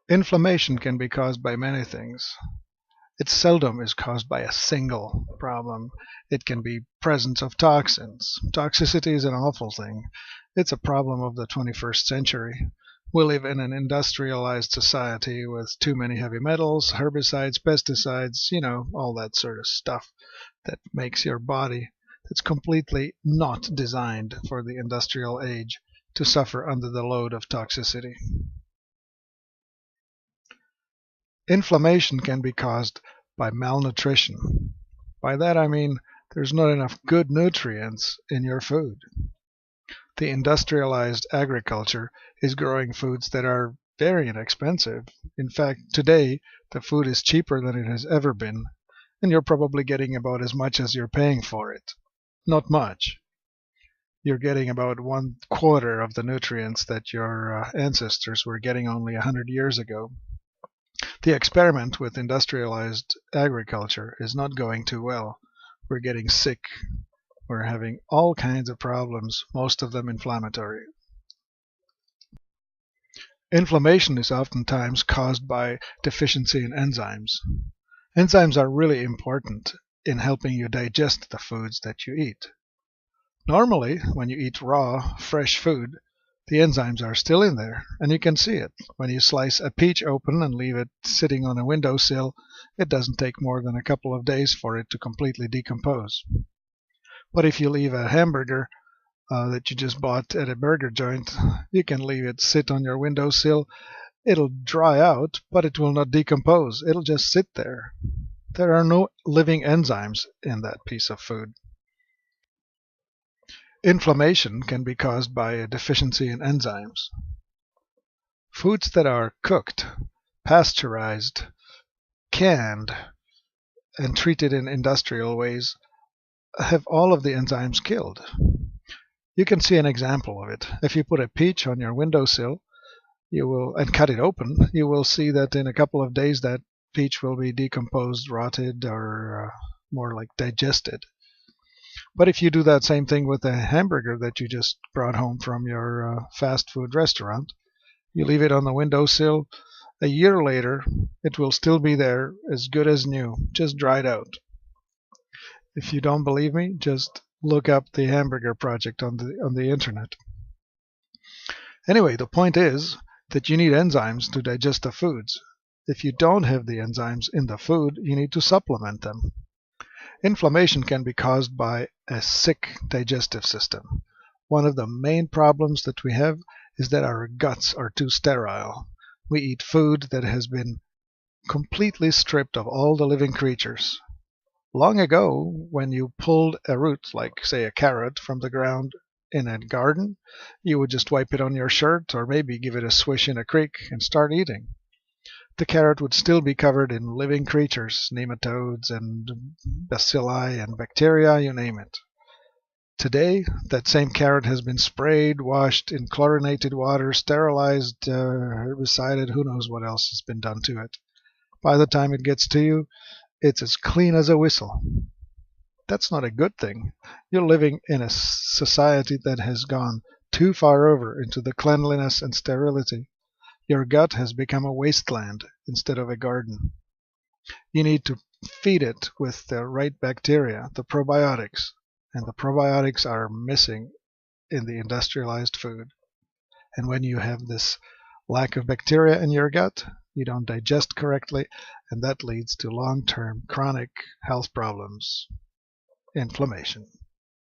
Inflammation can be caused by many things. It seldom is caused by a single problem. It can be presence of toxins. Toxicity is an awful thing. It's a problem of the 21st century. We live in an industrialized society with too many heavy metals, herbicides, pesticides, all that sort of stuff that makes your body that's completely not designed for the industrial age to suffer under the load of toxicity. Inflammation can be caused by malnutrition. By that I mean there's not enough good nutrients in your food. The industrialized agriculture is growing foods that are very inexpensive. In fact, today the food is cheaper than it has ever been, and you're probably getting about as much as you're paying for it. Not much. You're getting about 1/4 of the nutrients that your ancestors were getting only 100 years ago. The experiment with industrialized agriculture is not going too well. We're getting sick. We're having all kinds of problems, most of them inflammatory. Inflammation is oftentimes caused by deficiency in enzymes. Enzymes are really important in helping you digest the foods that you eat. Normally, when you eat raw, fresh food, the enzymes are still in there, and you can see it. When you slice a peach open and leave it sitting on a windowsill, it doesn't take more than a couple of days for it to completely decompose. But if you leave a hamburger that you just bought at a burger joint, you can leave it sit on your windowsill. It'll dry out, but it will not decompose. It'll just sit there. There are no living enzymes in that piece of food. Inflammation can be caused by a deficiency in enzymes. Foods that are cooked, pasteurized, canned, and treated in industrial ways have all of the enzymes killed. You can see an example of it. If you put a peach on your windowsill and cut it open, you will see that in a couple of days that peach will be decomposed, rotted, or more like digested. But if you do that same thing with a hamburger that you just brought home from your fast food restaurant, you leave it on the windowsill, a year later it will still be there as good as new, just dried out. If you don't believe me, just look up the Hamburger Project on the internet. Anyway, the point is that you need enzymes to digest the foods. If you don't have the enzymes in the food, you need to supplement them. Inflammation can be caused by a sick digestive system. One of the main problems that we have is that our guts are too sterile. We eat food that has been completely stripped of all the living creatures. Long ago, when you pulled a root, like say a carrot, from the ground in a garden, you would just wipe it on your shirt or maybe give it a swish in a creek and start eating. The carrot would still be covered in living creatures, nematodes and bacilli and bacteria, you name it. Today, that same carrot has been sprayed, washed in chlorinated water, sterilized, herbicided, who knows what else has been done to it. By the time it gets to you, it's as clean as a whistle. That's not a good thing. You're living in a society that has gone too far over into the cleanliness and sterility. Your gut has become a wasteland instead of a garden. You need to feed it with the right bacteria, the probiotics, and the probiotics are missing in the industrialized food. And when you have this lack of bacteria in your gut, you don't digest correctly, and that leads to long-term chronic health problems, inflammation.